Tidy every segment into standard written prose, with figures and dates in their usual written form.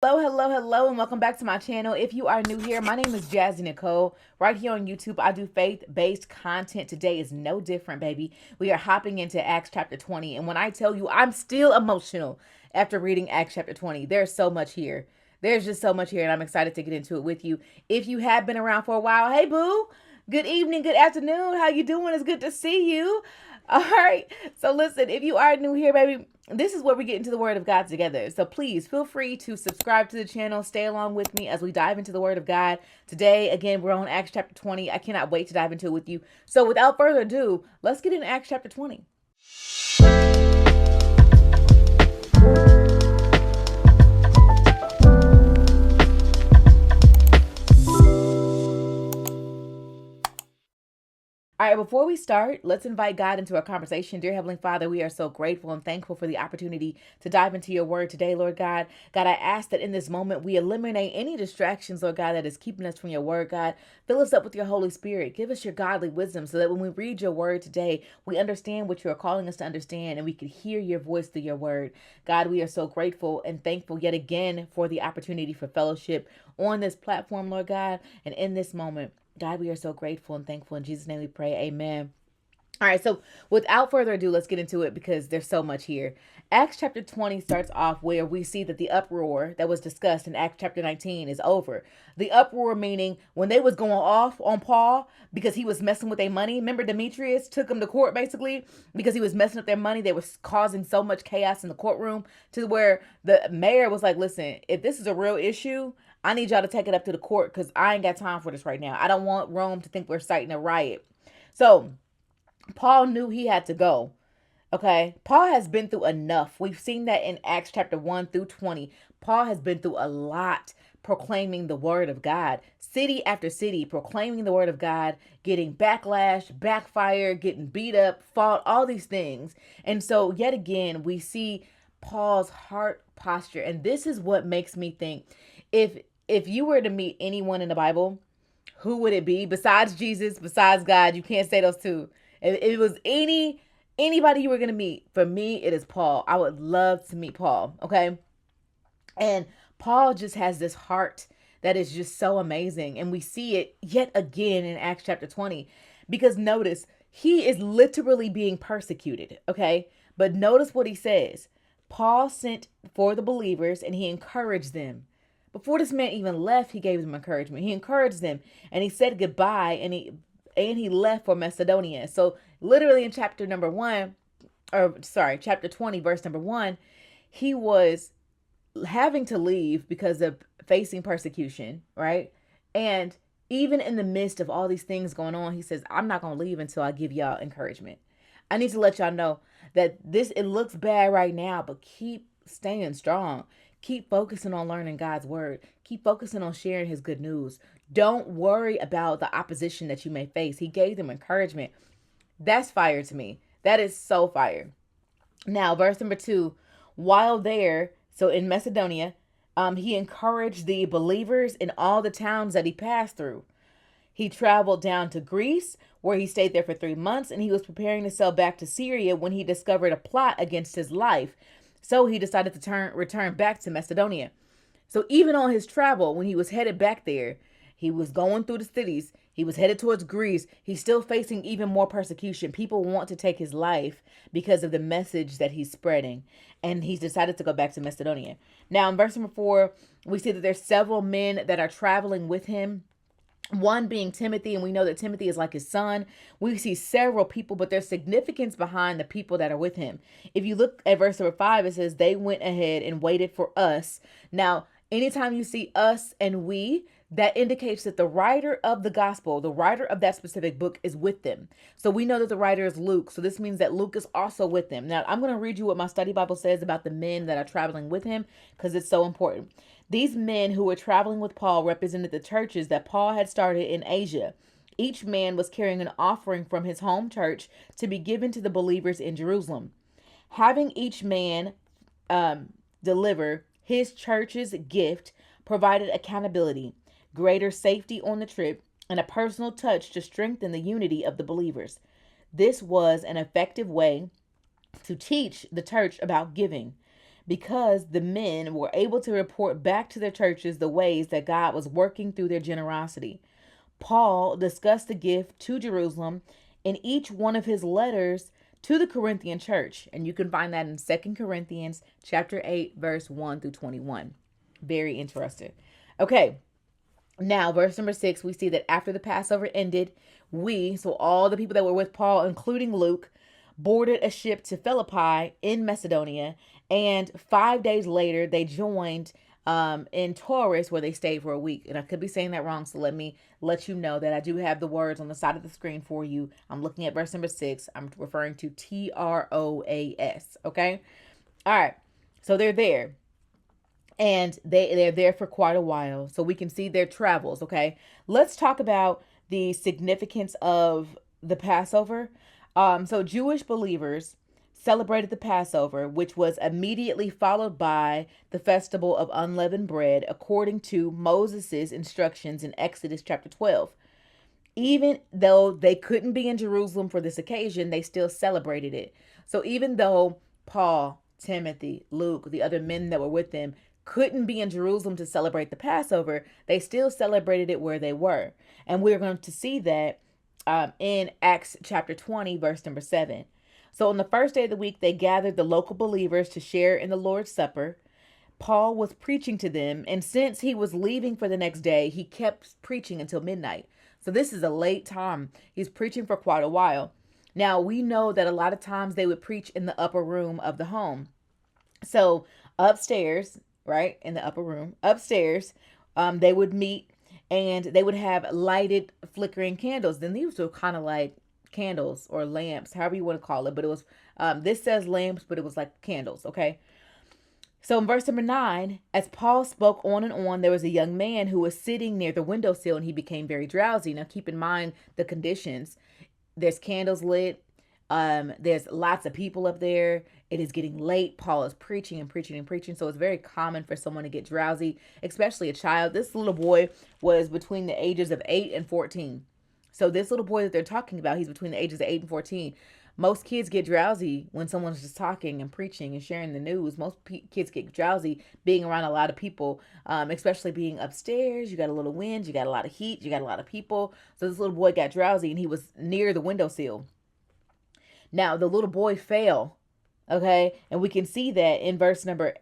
Hello, and welcome back to my channel. If you are new here, my name is Jazzy Nicole. Right here on YouTube, I do faith-based content. Today is no different, baby. We are hopping into Acts chapter 20, and when I tell you I'm still emotional after reading Acts chapter 20, there's so much here. There's just so much here, and I'm excited to get into it with you. If you have been around for a while, hey boo, good evening, good afternoon. How you doing? It's good to see you. All right. So listen, if you are new here, baby, this is where we get into the Word of God together. So please feel free to subscribe to the channel. Stay along with me as we dive into the Word of God. Today, again, we're on Acts chapter 20. I cannot wait to dive into it with you. So without further ado, let's get into Acts chapter 20. All right, before we start, let's invite God into our conversation. Dear Heavenly Father, we are so grateful and thankful for the opportunity to dive into your word today, Lord God. God, I ask that in this moment we eliminate any distractions, Lord God, that is keeping us from your word, God. Fill us up with your Holy Spirit. Give us your godly wisdom so that when we read your word today, we understand what you are calling us to understand and we can hear your voice through your word. God, we are so grateful and thankful yet again for the opportunity for fellowship on this platform, Lord God, and in this moment. God, we are so grateful and thankful. In Jesus' name we pray. Amen. All right, so without further ado, let's get into it because there's so much here. Acts chapter 20 starts off where we see that the uproar that was discussed in Acts chapter 19 is over. The uproar meaning when they was going off on Paul because he was messing with their money. Remember Demetrius took him to court basically because he was messing up their money. They were causing so much chaos in the courtroom to where the mayor was like, listen, if this is a real issue, I need y'all to take it up to the court because I ain't got time for this right now. I don't want Rome to think we're inciting a riot. So Paul knew he had to go. Okay. Paul has been through enough. We've seen that in Acts chapter 1 through 20. Paul has been through a lot proclaiming the word of God. City after city, proclaiming the word of God, getting backlash, backfire, getting beat up, fought, all these things. And so yet again, we see Paul's heart posture. And this is what makes me think if you were to meet anyone in the Bible, who would it be besides Jesus, besides God? You can't say those two. If it was anybody you were gonna meet, for me it is Paul. I would love to meet Paul. Okay, and Paul just has this heart that is just so amazing, and we see it yet again in Acts chapter 20. Because notice he is literally being persecuted. Okay, but notice what he says. Paul sent for the believers and he encouraged them. Before this man even left, he gave them encouragement. He encouraged them and he said goodbye and he left for Macedonia. So literally in chapter 20, verse number 1, he was having to leave because of facing persecution, right? And even in the midst of all these things going on, he says, I'm not going to leave until I give y'all encouragement. I need to let y'all know that it looks bad right now, but keep staying strong. Keep focusing on learning God's word. Keep focusing on sharing his good news. Don't worry about the opposition that you may face. He gave them encouragement. That's fire to me. That is so fire. Now, verse number 2, while there, so in Macedonia, he encouraged the believers in all the towns that he passed through. He traveled down to Greece, where he stayed there for 3 months, and he was preparing to sail back to Syria when he discovered a plot against his life. So he decided to return back to Macedonia. So even on his travel, when he was headed back there, he was going through the cities. He was headed towards Greece. He's still facing even more persecution. People want to take his life because of the message that he's spreading. And he's decided to go back to Macedonia. Now in verse number 4, we see that there's several men that are traveling with him. One being Timothy, and we know that Timothy is like his son. We see several people, but there's significance behind the people that are with him. If you look at verse number 5, it says, they went ahead and waited for us. Now, anytime you see us and we, that indicates that the writer of the gospel, the writer of that specific book is with them. So we know that the writer is Luke. So this means that Luke is also with them. Now, I'm going to read you what my study Bible says about the men that are traveling with him because it's so important. These men who were traveling with Paul represented the churches that Paul had started in Asia. Each man was carrying an offering from his home church to be given to the believers in Jerusalem. Having each man deliver his church's gift provided accountability, greater safety on the trip, and a personal touch to strengthen the unity of the believers. This was an effective way to teach the church about giving. because the men were able to report back to their churches the ways that God was working through their generosity. Paul discussed the gift to Jerusalem in each one of his letters to the Corinthian church. And you can find that in 2 Corinthians chapter 8, verse 1 through 21. Very interesting. Okay, now verse number 6, we see that after the Passover ended, so all the people that were with Paul, including Luke, boarded a ship to Philippi in Macedonia. And 5 days later, they joined in Troas, where they stayed for a week. And I could be saying that wrong, so let me let you know that I do have the words on the side of the screen for you. I'm looking at verse number 6. I'm referring to Troas. Okay. All right. So they're there. And they're there for quite a while. So we can see their travels. Okay. Let's talk about the significance of the Passover. So Jewish believers celebrated the Passover, which was immediately followed by the festival of unleavened bread, according to Moses' instructions in Exodus chapter 12. Even though they couldn't be in Jerusalem for this occasion, they still celebrated it. So even though Paul, Timothy, Luke, the other men that were with them, couldn't be in Jerusalem to celebrate the Passover, they still celebrated it where they were. And we're going to see that in Acts chapter 20, verse number 7. So on the first day of the week, they gathered the local believers to share in the Lord's Supper. Paul was preaching to them, and since he was leaving for the next day, he kept preaching until midnight. So this is a late time. He's preaching for quite a while. Now, we know that a lot of times they would preach in the upper room of the home. So upstairs, right, in the upper room, upstairs, they would meet, and they would have lighted flickering candles. Then these were kind of like candles or lamps, however you want to call it. But it was, this says lamps, but it was like candles, okay? So in verse number 9, as Paul spoke on and on, there was a young man who was sitting near the windowsill, and he became very drowsy. Now keep in mind the conditions. There's candles lit. There's lots of people up there. It is getting late. Paul is preaching and preaching and preaching. So it's very common for someone to get drowsy, especially a child. This little boy was between the ages of 8 and 14. So this little boy that they're talking about, he's between the ages of 8 and 14. Most kids get drowsy when someone's just talking and preaching and sharing the news. Most kids get drowsy being around a lot of people, especially being upstairs. You got a little wind, you got a lot of heat, you got a lot of people. So this little boy got drowsy, and he was near the windowsill. Now, the little boy fell, okay? And we can see that in verse number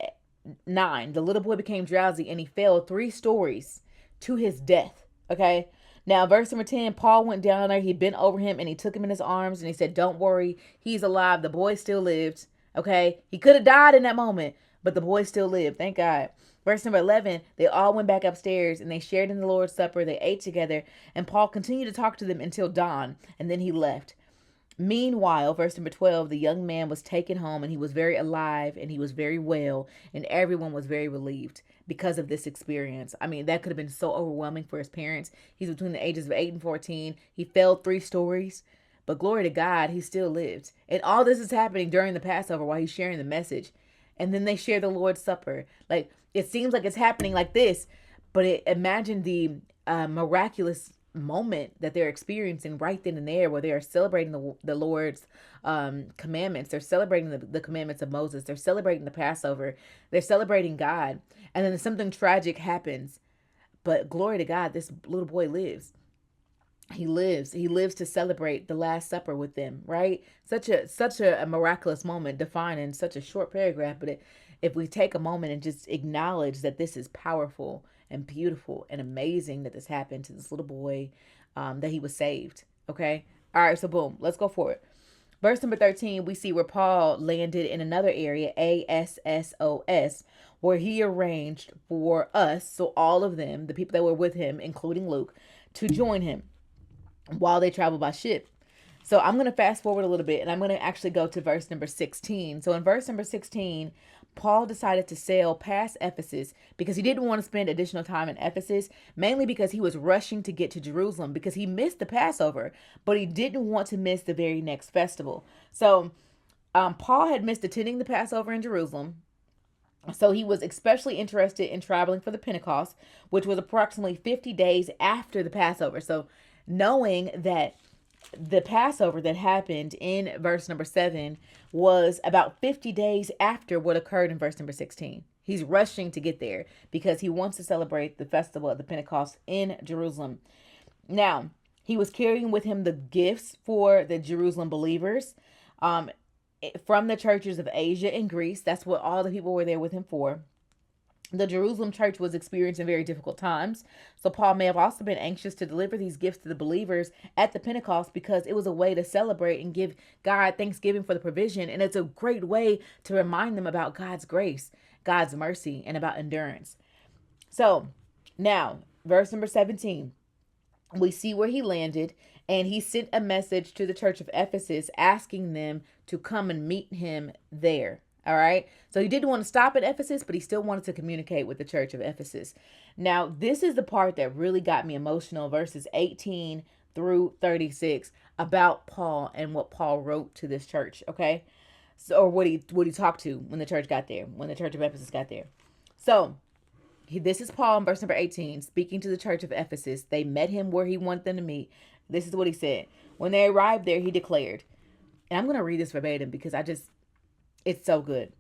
9. The little boy became drowsy, and he fell 3 stories to his death, okay? Now, verse number 10, Paul went down there, he bent over him, and he took him in his arms, and he said, "Don't worry, he's alive." The boy still lived, okay? He could have died in that moment, but the boy still lived, thank God. Verse number 11, they all went back upstairs, and they shared in the Lord's Supper. They ate together, and Paul continued to talk to them until dawn, and then he left. Meanwhile, verse number 12, the young man was taken home, and he was very alive, and he was very well, and everyone was very relieved because of this experience. I mean, that could have been so overwhelming for his parents. He's between the ages of 8 and 14. He fell 3 stories, but glory to God, he still lived. And all this is happening during the Passover while he's sharing the message. And then they share the Lord's Supper. Like, it seems like it's happening like this, but imagine the miraculous moment that they're experiencing right then and there, where they are celebrating the Lord's commandments. They're celebrating the commandments of Moses. They're celebrating the Passover. They're celebrating God. And then something tragic happens. But glory to God, this little boy lives. He lives. He lives to celebrate the Last Supper with them, right? Such a miraculous moment defined in such a short paragraph. But if we take a moment and just acknowledge that this is powerful and beautiful and amazing that this happened to this little boy, that he was saved. Okay. All right. So boom, let's go for it. Verse number 13, we see where Paul landed in another area, Assos, where he arranged for us, so all of them, the people that were with him, including Luke, to join him while they traveled by ship. So I'm going to fast forward a little bit, and I'm going to actually go to verse number 16. So in verse number 16, Paul decided to sail past Ephesus because he didn't want to spend additional time in Ephesus, mainly because he was rushing to get to Jerusalem because he missed the Passover, but he didn't want to miss the very next festival. So Paul had missed attending the Passover in Jerusalem. So he was especially interested in traveling for the Pentecost, which was approximately 50 days after the Passover. So knowing that the Passover that happened in verse number 7 was about 50 days after what occurred in verse number 16. He's rushing to get there because he wants to celebrate the festival of the Pentecost in Jerusalem. Now, he was carrying with him the gifts for the Jerusalem believers from the churches of Asia and Greece. That's what all the people were there with him for. The Jerusalem church was experiencing very difficult times. So Paul may have also been anxious to deliver these gifts to the believers at the Pentecost because it was a way to celebrate and give God thanksgiving for the provision. And it's a great way to remind them about God's grace, God's mercy, and about endurance. So now, verse number 17, we see where he landed, and he sent a message to the church of Ephesus asking them to come and meet him there. All right. So he didn't want to stop at Ephesus, but he still wanted to communicate with the church of Ephesus. Now, this is the part that really got me emotional, verses 18 through 36, about Paul and what Paul wrote to this church. Okay. So, or what he talked to when the church got there, when the church of Ephesus got there. So this is Paul in verse number 18, speaking to the church of Ephesus. They met him where he wanted them to meet. This is what he said. When they arrived there, he declared, and I'm going to read this verbatim because it's so good.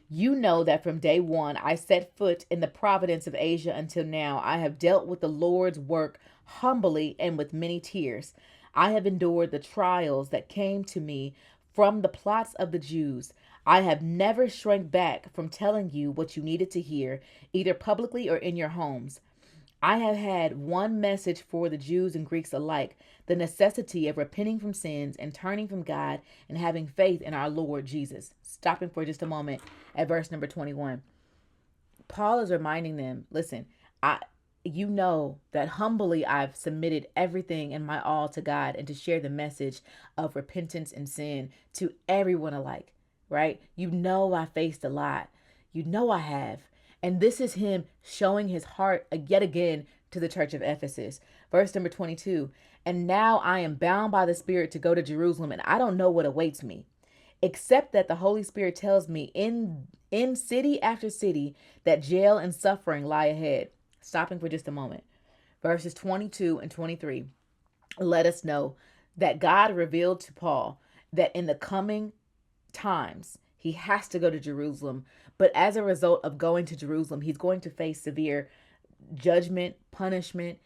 You know that from day one I set foot in the province of Asia until now. I have dealt with the Lord's work humbly and with many tears. I have endured the trials that came to me from the plots of the Jews. I have never shrank back from telling you what you needed to hear, either publicly or in your homes. I have had one message for the Jews and Greeks alike, the necessity of repenting from sins and turning from God and having faith in our Lord Jesus. Stopping for just a moment at verse number 21. Paul is reminding them, listen, you know that humbly I've submitted everything and my all to God and to share the message of repentance and sin to everyone alike, right? You know I faced a lot. You know I have. And this is him showing his heart yet again to the church of Ephesus. Verse number 22. And now I am bound by the Spirit to go to Jerusalem, and I don't know what awaits me, except that the Holy Spirit tells me in city after city that jail and suffering lie ahead. Stopping for just a moment. Verses 22 and 23 let us know that God revealed to Paul that in the coming times, he has to go to Jerusalem. But as a result of going to Jerusalem, he's going to face severe judgment, punishment.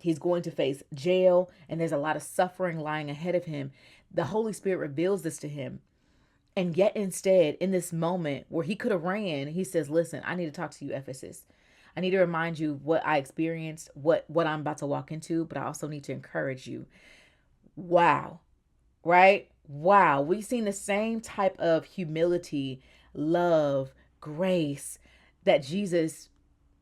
He's going to face jail, and there's a lot of suffering lying ahead of him. The Holy Spirit reveals this to him. And yet instead, in this moment where he could have ran, he says, listen, I need to talk to you, Ephesus. I need to remind you what I experienced, what I'm about to walk into, but I also need to encourage you. Wow. Right? Wow. We've seen the same type of humility, love, grace that Jesus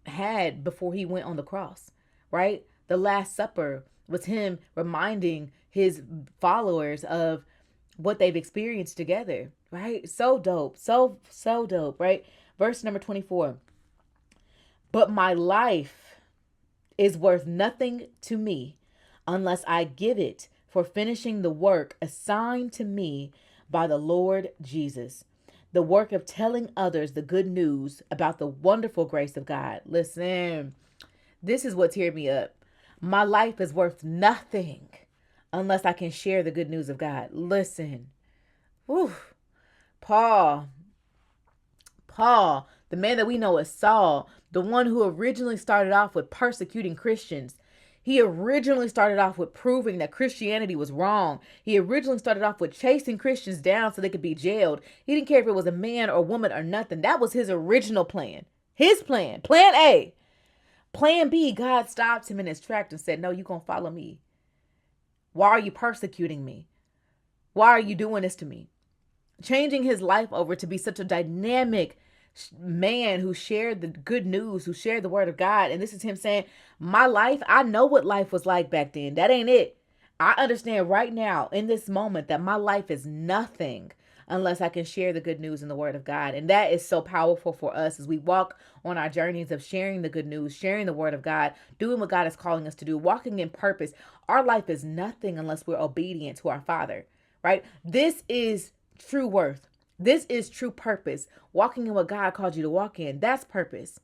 had before he went on the cross, right? The Last Supper was him reminding his followers of what they've experienced together, right? So dope. So dope, right? Verse number 24. But my life is worth nothing to me unless I give it for finishing the work assigned to me by the Lord Jesus, the work of telling others the good news about the wonderful grace of God. Listen, this is what teared me up. My life is worth nothing unless I can share the good news of God. Listen, whew. Paul, the man that we know as Saul, the one who originally started off with persecuting Christians. He originally started off with proving that Christianity was wrong. He originally started off with chasing Christians down so they could be jailed. He didn't care if it was a man or woman or nothing. That was his original plan. His plan. Plan A. Plan B, God stopped him in his tracks and said, no, you're going to follow me. Why are you persecuting me? Why are you doing this to me? Changing his life over to be such a dynamic man who shared the good news, who shared the word of God. And this is him saying, my life, I know what life was like back then. That ain't it. I understand right now in this moment that my life is nothing unless I can share the good news in the word of God. And that is so powerful for us as we walk on our journeys of sharing the good news, sharing the word of God, doing what God is calling us to do, walking in purpose. Our life is nothing unless we're obedient to our Father, right? This is true worth. This is true purpose. Walking in what God called you to walk in. That's purpose.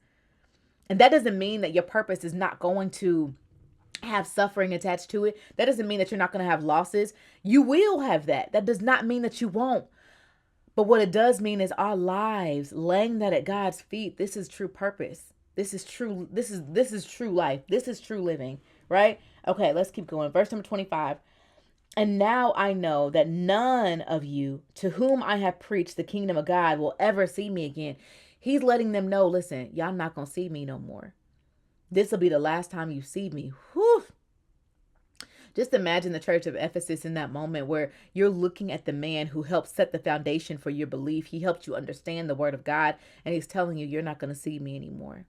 And that doesn't mean that your purpose is not going to have suffering attached to it. That doesn't mean that you're not going to have losses. You will have that. That does not mean that you won't. But what it does mean is our lives, laying that at God's feet. This is true purpose. This is true. This is true life. This is true living, right? Okay, let's keep going. Verse number 25. And now I know that none of you to whom I have preached the kingdom of God will ever see me again. He's letting them know, listen, y'all not going to see me no more. This will be the last time you see me. Whew. Just imagine the church of Ephesus in that moment where you're looking at the man who helped set the foundation for your belief. He helped you understand the word of God, and he's telling you, you're not going to see me anymore.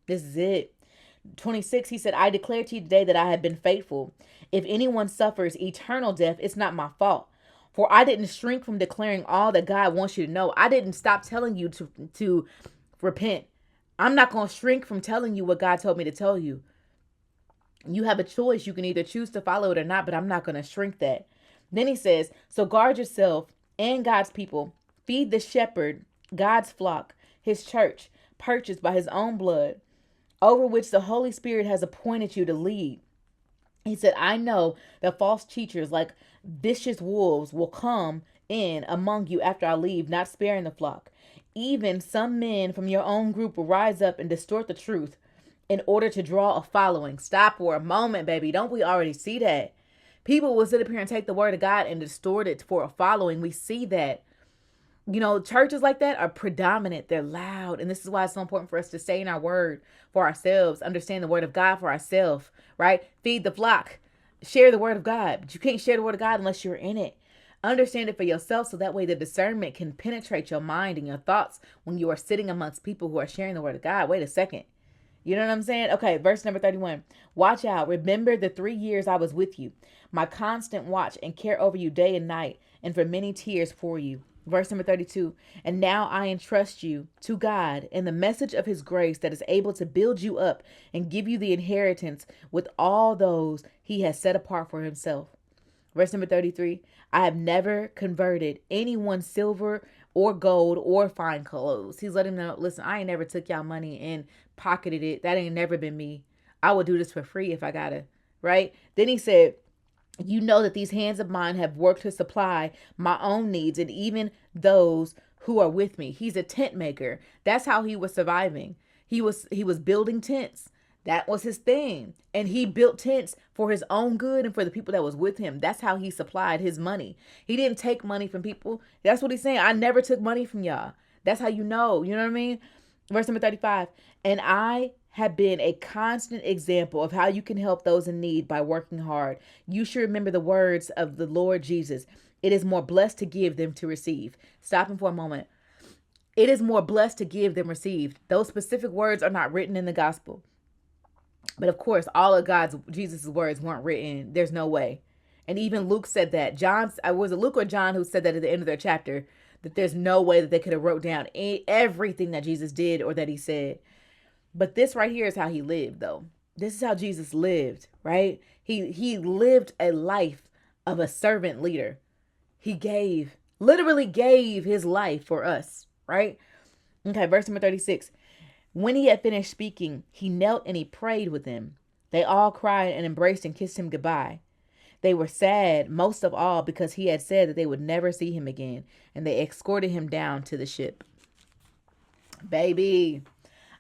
This is it. 26, he said, I declare to you today that I have been faithful. If anyone suffers eternal death, it's not my fault. For I didn't shrink from declaring all that God wants you to know. I didn't stop telling you to repent. I'm not going to shrink from telling you what God told me to tell you. You have a choice. You can either choose to follow it or not, but I'm not going to shrink that. Then he says, so guard yourself and God's people. Feed the shepherd, God's flock, his church, purchased by his own blood, over which the Holy Spirit has appointed you to lead. He said, I know that false teachers like vicious wolves will come in among you after I leave, not sparing the flock. Even some men from your own group will rise up and distort the truth in order to draw a following. Stop for a moment, baby. Don't we already see that? People will sit up here and take the word of God and distort it for a following. We see that. You know, churches like that are predominant. They're loud. And this is why it's so important for us to stay in our word for ourselves, understand the word of God for ourselves, right? Feed the flock, share the word of God. But you can't share the word of God unless you're in it. Understand it for yourself so that way the discernment can penetrate your mind and your thoughts when you are sitting amongst people who are sharing the word of God. Wait a second. You know what I'm saying? Okay, verse number 31. Watch out. Remember the 3 years I was with you, my constant watch and care over you day and night, and for many tears for you. Verse number 32. And now I entrust you to God and the message of his grace that is able to build you up and give you the inheritance with all those he has set apart for himself. Verse number 33. I have never converted anyone's silver or gold or fine clothes. He's letting them know, listen, I ain't never took y'all money and pocketed it. That ain't never been me. I would do this for free if I gotta, right? Then he said, you know that these hands of mine have worked to supply my own needs and even those who are with me. He's a tent maker. That's how he was surviving. He was building tents. That was his thing. And he built tents for his own good and for the people that was with him. That's how he supplied his money. He didn't take money from people. That's what he's saying. I never took money from y'all. That's how you know. You know what I mean? Verse number 35. And I have been a constant example of how you can help those in need by working hard. You should remember the words of the Lord Jesus. It is more blessed to give than to receive. Stopping for a moment. It is more blessed to give than receive. Those specific words are not written in the gospel. But of course, all of Jesus' words weren't written. There's no way. And even Luke said that. Was it Luke or John who said that at the end of their chapter? That there's no way that they could have wrote down everything that Jesus did or that he said. But this right here is how he lived, though. This is how Jesus lived, right? He lived a life of a servant leader. He literally gave his life for us, right? Okay, verse number 36. When he had finished speaking, he knelt and he prayed with them. They all cried and embraced and kissed him goodbye. They were sad, most of all, because he had said that they would never see him again, and they escorted him down to the ship. Baby,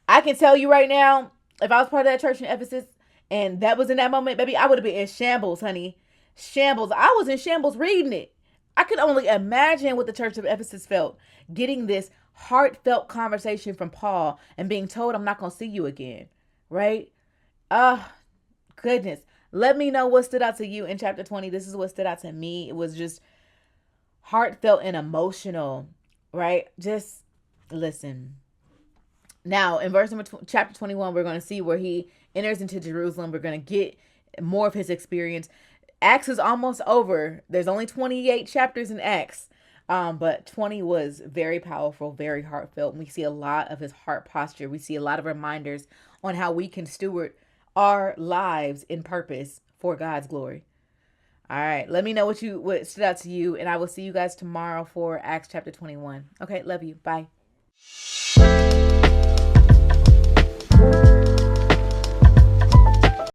I can tell you right now, if I was part of that church in Ephesus and that was in that moment, baby, I would have been in shambles, honey. Shambles. I was in shambles reading it. I could only imagine what the church of Ephesus felt, getting this heartfelt conversation from Paul and being told, I'm not going to see you again, right? Goodness. Let me know what stood out to you in chapter 20. This is what stood out to me. It was just heartfelt and emotional, right? Just listen. Now, in verse number chapter 21, we're going to see where he enters into Jerusalem. We're going to get more of his experience. Acts is almost over. There's only 28 chapters in Acts. But 20 was very powerful, very heartfelt. We see a lot of his heart posture. We see a lot of reminders on how we can steward our lives in purpose for God's glory. All right. Let me know what stood out to you, and I will see you guys tomorrow for Acts chapter 21. Okay. Love you. Bye.